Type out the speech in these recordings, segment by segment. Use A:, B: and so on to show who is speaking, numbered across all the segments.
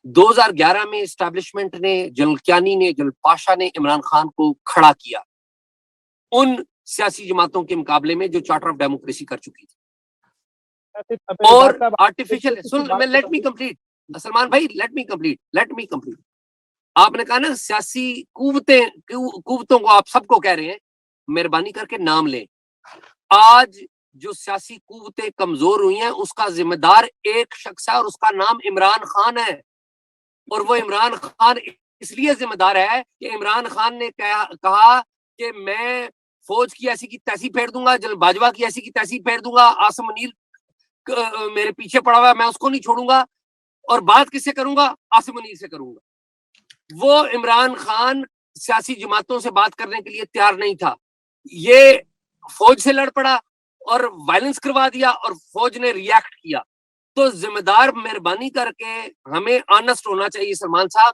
A: 2011 میں اسٹیبلشمنٹ نے، جنرل کیانی نے، جنرل پاشا نے عمران خان کو کھڑا کیا ان سیاسی جماعتوں کے مقابلے میں جو چارٹر آف ڈیموکریسی کر چکی تھی. اور artificial let me complete Salman بھائی، لیٹ می کمپلیٹ. آپ نے کہا نا سیاسی قوتوں کو آپ سب کو کہہ رہے ہیں، مہربانی کر کے نام لیں. آج جو سیاسی قوتیں کمزور ہوئی ہیں اس کا ذمہ دار ایک شخص ہے اور اس کا نام عمران خان ہے. اور وہ عمران خان اس لیے ذمہ دار ہے کہ عمران خان نے کہا کہ میں فوج کی ایسی کی تیسی پھیر دوں گا، جنرل باجوہ کی ایسی کی تیسی پھیر دوں گا، عاصم منیر میرے پیچھے پڑا ہوا ہے، میں اس کو نہیں چھوڑوں گا. اور بات کس سے کروں گا؟ عاصم منیر سے کروں گا. وہ عمران خان سیاسی جماعتوں سے بات کرنے کے لیے تیار نہیں تھا. یہ فوج سے لڑ پڑا اور وائلنس کروا دیا اور فوج نے ری ایکٹ کیا. تو ذمہ دار مہربانی کر کے ہمیں آنسٹ ہونا چاہیے سلمان صاحب،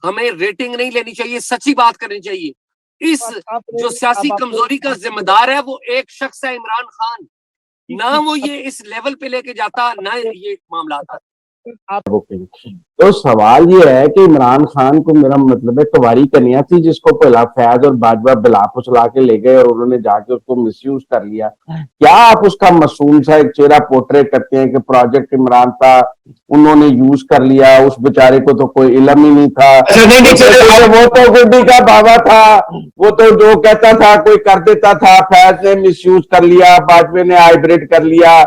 A: ہمیں ریٹنگ نہیں لینی چاہیے، سچی بات کرنی چاہیے. اس جو سیاسی کمزوری کا ذمہ دار ہے وہ ایک شخص ہے عمران خان، نہ وہ یہ اس لیول پہ لے کے جاتا، نہ یہ معاملات آتے.
B: تو سوال یہ ہے کہ عمران خان کو میرا مطلب ہے کواری کنیا تھی جس کو پہلا فیض اور باجوہ بلا پچلا کے لے گئے اور انہوں نے جا کے اس کو مس یوز کر لیا. کیا آپ اس کا معصوم سا ایک چہرہ پورٹریٹ کرتے ہیں کہ پروجیکٹ عمران تھا، انہوں نے یوز کر لیا، اس بیچارے کو تو کوئی علم ہی نہیں تھا، وہ تو گڈی کا بابا تھا، وہ تو جو کہتا تھا کوئی کر دیتا تھا، فیض نے مس یوز کر لیا، باجوے نے ہائیبریڈ کر لیا،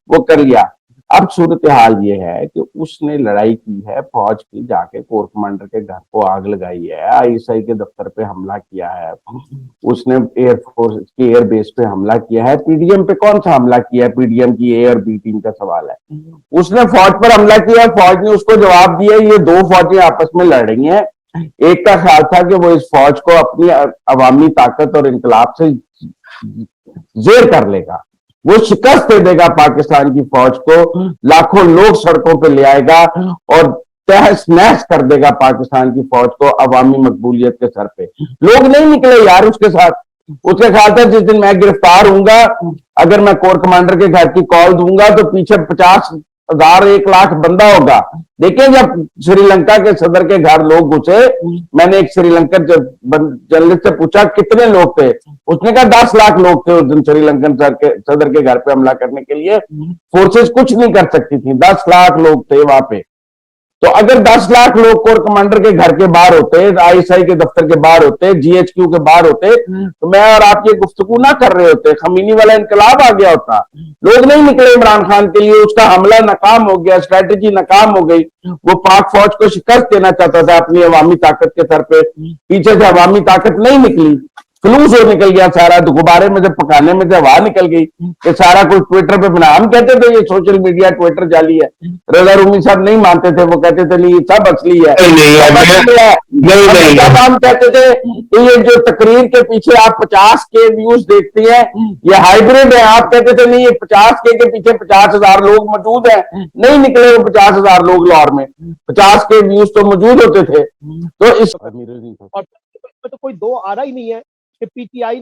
B: وہ کر لیا. اب صورتحال یہ ہے کہ اس نے لڑائی کی ہے، فوج کی جا کے کور کمانڈر کے گھر کو آگ لگائی ہے، آئی ایس آئی کے دفتر پہ حملہ کیا ہے، اس نے ایئر فورس کی ایئر بیس پہ حملہ کیا ہے. پی ڈی ایم پہ کون سا حملہ کیا ہے؟ پی ڈی ایم کی اے اور بی ٹیم کا سوال ہے. اس نے فوج پر حملہ کیا، فوج نے اس کو جواب دیا. یہ دو فوجیں آپس میں لڑ رہی ہیں. ایک کا خیال تھا کہ وہ اس فوج کو اپنی عوامی طاقت اور انقلاب سے زیر کر لے گا، وہ شکست دے دے گا پاکستان کی فوج کو، لاکھوں لوگ سڑکوں پہ لے آئے گا اور تہس نہس کر دے گا پاکستان کی فوج کو عوامی مقبولیت کے سر پہ. لوگ نہیں نکلے یار اس کے ساتھ. اس کے خیال تھا جس دن میں گرفتار ہوں گا، اگر میں کور کمانڈر کے گھر کی کال دوں گا تو پیچھے 50,000 1 لاکھ بندہ ہوگا. دیکھیں جب سری لنکا کے صدر کے گھر لوگ گھسے، میں نے ایک سری لنکن جرنلسٹ سے پوچھا کتنے لوگ تھے، اس نے کہا 10 لاکھ لوگ تھے اس دن سری لنکن صدر کے گھر پہ حملہ کرنے کے لیے. فورسز کچھ نہیں کر سکتی تھی، 10 لاکھ لوگ تھے وہاں پہ. تو اگر 10 لاکھ لوگ کور کمانڈر کے گھر کے باہر ہوتے، آئی ایس آئی کے دفتر کے باہر ہوتے، جی ایچ کیو کے باہر ہوتے، تو میں اور آپ یہ گفتگو نہ کر رہے ہوتے، خمینی والا انقلاب آ گیا ہوتا. لوگ نہیں نکلے عمران خان کے لیے، اس کا حملہ ناکام ہو گیا، اسٹریٹجی ناکام ہو گئی. وہ پاک فوج کو شکست دینا چاہتا تھا اپنی عوامی طاقت کے سر پہ، پیچھے سے عوامی طاقت نہیں نکلی، فلوس ہو نکل گیا سارا. تو غبارے میں جب پکانے میں جب ہوا نکل گئی کہ سارا کچھ ٹویٹر پہ بنا. ہم کہتے تھے یہ سوشل میڈیا ٹویٹر جعلی ہے، رضا رومی صاحب نہیں مانتے تھے، وہ کہتے تھے نہیں یہ سب اصلی ہے. جب ہم کہتے تھے کہ یہ جو تقریر کے پیچھے آپ 50K ویوز دیکھتی ہیں یہ ہائیبریڈ ہے، آپ کہتے تھے نہیں یہ 50K کے پیچھے 50,000 لوگ موجود ہیں. نہیں نکلے وہ 50,000 لوگ لاہور میں، 50K ویوز تو موجود ہوتے تھے. تو اس
C: تو کوئی دو آ رہا ہی نہیں ہے کہ پی ٹی آئی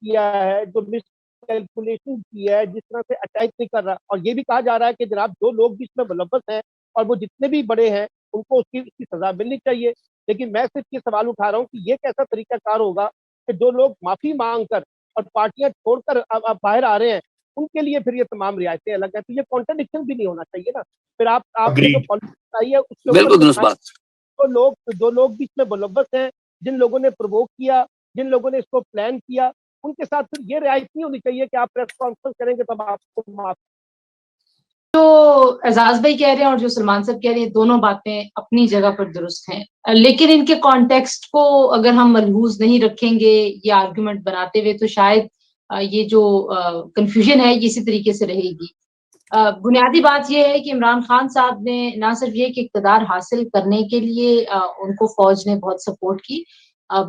C: کیا ہے، جو مس کیلکولیشن کی ہے، جس طرح سے اٹیک نہیں کر رہا. اور یہ بھی کہا جا رہا ہے کہ جناب جو لوگ بھی اس میں ملوث ہیں اور وہ جتنے بھی بڑے ہیں ان کو اس کی سزا ملنی چاہیے. لیکن میں صرف یہ سوال اٹھا رہا ہوں کہ یہ کیسا طریقہ کار ہوگا کہ جو لوگ معافی مانگ کر اور پارٹیاں چھوڑ کر اب باہر آ رہے ہیں ان کے لیے پھر یہ تمام رعایتیں الگ ہیں. تو یہ کانٹرڈکشن بھی نہیں ہونا چاہیے نا. پھر آپ نے جو پالیسی آئی ہے اس کے
A: بالکل درست بات.
C: جو لوگ بھی اس میں ملوث ہیں، جن لوگوں نے پرووک کیا، جن لوگوں نے اس کو پلان کیا، ان کے ساتھ پھر یہ رعایت نہیں ہونی چاہیے کہ آپ پریس کانفرنس کریں گے تب آپ کو معاف.
D: جو اعزاز بھائی کہہ رہے ہیں اور جو سلمان صاحب کہہ رہے ہیں دونوں باتیں اپنی جگہ پر درست ہیں، لیکن ان کے کانٹیکسٹ کو اگر ہم ملحوظ نہیں رکھیں گے یہ آرگومنٹ بناتے ہوئے تو شاید یہ جو کنفیوژن ہے یہ اسی طریقے سے رہے گی. بنیادی بات یہ ہے کہ عمران خان صاحب نے نہ صرف یہ کہ اقتدار حاصل کرنے کے لیے ان کو فوج نے بہت سپورٹ کی،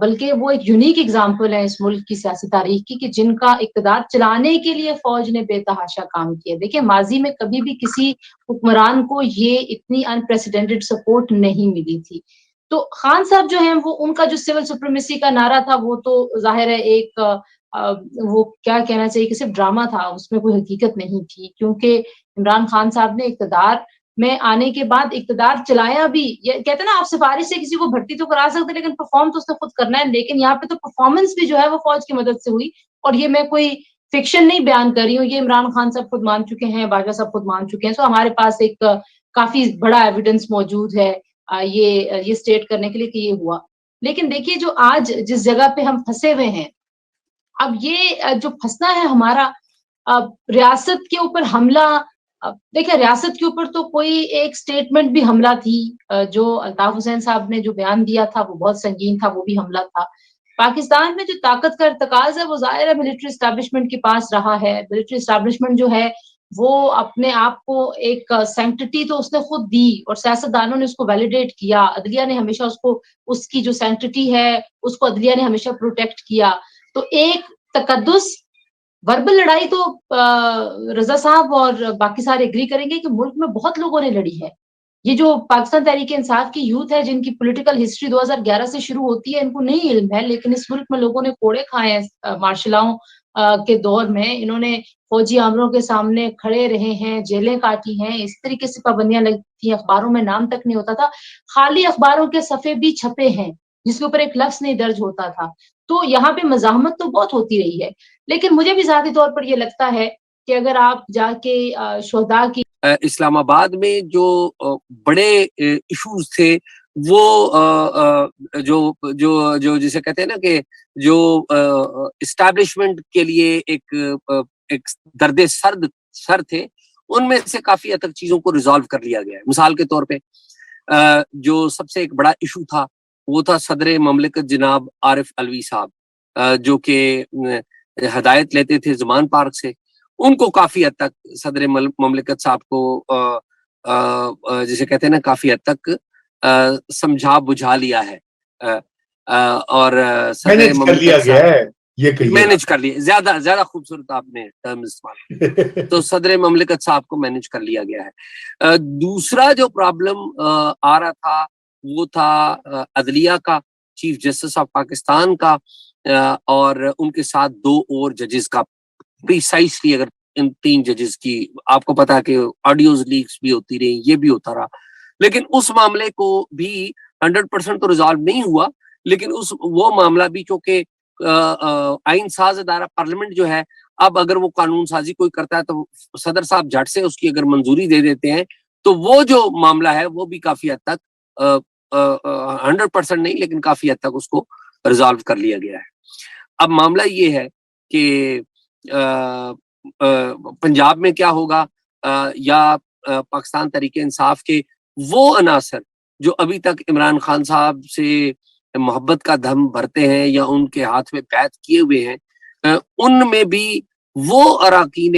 D: بلکہ وہ ایک یونیک اگزامپل ہے اس ملک کی سیاسی تاریخ کی کہ جن کا اقتدار چلانے کے لیے فوج نے بے تحاشا کام کیا. دیکھیں ماضی میں کبھی بھی کسی حکمران کو یہ اتنی انپریسیڈنٹڈ سپورٹ نہیں ملی تھی. تو خان صاحب جو ہیں وہ ان کا جو سول سپریمیسی کا نعرہ تھا وہ تو ظاہر ہے ایک وہ کیا کہنا چاہیے کہ صرف ڈرامہ تھا، اس میں کوئی حقیقت نہیں تھی. کیونکہ عمران خان صاحب نے اقتدار میں آنے کے بعد اقتدار چلایا بھی. یہ کہتے ہیں نا آپ سفارش سے کسی کو بھرتی تو کرا سکتے لیکن پرفارم تو اس نے خود کرنا ہے. لیکن یہاں پہ تو پرفارمنس بھی جو ہے وہ فوج کی مدد سے ہوئی. اور یہ میں کوئی فکشن نہیں بیان کر رہی ہوں, یہ عمران خان صاحب خود مان چکے ہیں, باجوہ صاحب خود مان چکے ہیں. سو ہمارے پاس ایک کافی بڑا ایویڈنس موجود ہے یہ اسٹیٹ کرنے کے لیے کہ یہ ہوا. لیکن دیکھیے جو آج جس جگہ پہ ہم پھنسے ہوئے ہیں, اب یہ جو پھنسنا ہے ہمارا, ریاست کے اوپر حملہ, دیکھیں ریاست کے اوپر تو کوئی ایک سٹیٹمنٹ بھی حملہ تھی, جو الطاف حسین صاحب نے جو بیان دیا تھا وہ بہت سنگین تھا, وہ بھی حملہ تھا. پاکستان میں جو طاقت کا ارتکاز ہے وہ ظاہر ہے ملٹری اسٹیبلشمنٹ کے پاس رہا ہے. ملٹری اسٹیبلشمنٹ جو ہے وہ اپنے آپ کو ایک سینکٹٹی تو اس نے خود دی اور سیاستدانوں نے اس کو ویلیڈیٹ کیا. عدلیہ نے ہمیشہ اس کو, اس کی جو سینکٹٹی ہے اس کو عدلیہ نے ہمیشہ پروٹیکٹ کیا. تو ایک تقدس, وربل لڑائی تو رضا صاحب اور باقی سارے اگری کریں گے کہ ملک میں بہت لوگوں نے لڑی ہے. یہ جو پاکستان تحریک انصاف کی یوتھ ہے جن کی پولیٹیکل ہسٹری 2011 سے شروع ہوتی ہے, ان کو نہیں علم ہے, لیکن اس ملک میں لوگوں نے کوڑے کھائے ہیں مارشلاؤں کے دور میں. انہوں نے فوجی آمروں کے سامنے کھڑے رہے ہیں, جیلیں کاٹی ہیں, اس طریقے سے پابندیاں لگتی تھیں, اخباروں میں نام تک نہیں ہوتا تھا, خالی اخباروں کے صفحے بھی چھپے ہیں جس کے اوپر ایک لفظ نہیں درج ہوتا تھا. تو یہاں پہ مزاحمت تو بہت ہوتی رہی ہے. لیکن مجھے بھی ذاتی طور پر یہ لگتا ہے کہ اگر آپ جا کے شہداء کی
A: اسلام آباد میں جو بڑے ایشوز تھے وہ جو جو جو جسے کہتے ہیں نا کہ جو اسٹیبلشمنٹ کے لیے ایک درد سر تھے, ان میں سے کافی حد تک چیزوں کو ریزالو کر لیا گیا ہے. مثال کے طور پہ جو سب سے ایک بڑا ایشو تھا وہ تھا صدر مملکت جناب عارف علوی صاحب, جو کہ ہدایت لیتے تھے زمان پارک سے. ان کو کافی حد تک صدر مملکت صاحب کو جسے کہتے ہیں نا کافی حد تک سمجھا بجھا لیا ہے, اور صدر مملکت مینج کر لیا, زیادہ خوبصورت آپ نے ٹرم استعمال, تو صدر مملکت صاحب کو مینج کر لیا گیا ہے. دوسرا جو پرابلم آ رہا تھا وہ تھا عدلیہ کا, چیف جسٹس آف پاکستان کا, اور ان کے ساتھ 2 اور ججز کا. پریسائسلی اگر ان 3 ججز کی آپ کو پتا کہ آڈیوز لیکس بھی ہوتی رہی, یہ بھی ہوتا رہا, لیکن اس معاملے کو بھی 100% تو ریزالو نہیں ہوا. لیکن وہ معاملہ بھی چونکہ آئین ساز ادارہ پارلیمنٹ جو ہے, اب اگر وہ قانون سازی کوئی کرتا ہے تو صدر صاحب جھٹ سے اس کی اگر منظوری دے دیتے ہیں تو وہ جو معاملہ ہے وہ بھی کافی حد تک 100% نہیں لیکن کافی حد تک اس کو ریزالو کر لیا گیا ہے. اب معاملہ یہ ہے کہ پنجاب میں کیا ہوگا, یا پاکستان تحریک انصاف کے وہ عناصر جو ابھی تک عمران خان صاحب سے محبت کا دم بھرتے ہیں یا ان کے ہاتھ میں بیعت کیے ہوئے ہیں, ان میں بھی وہ اراکین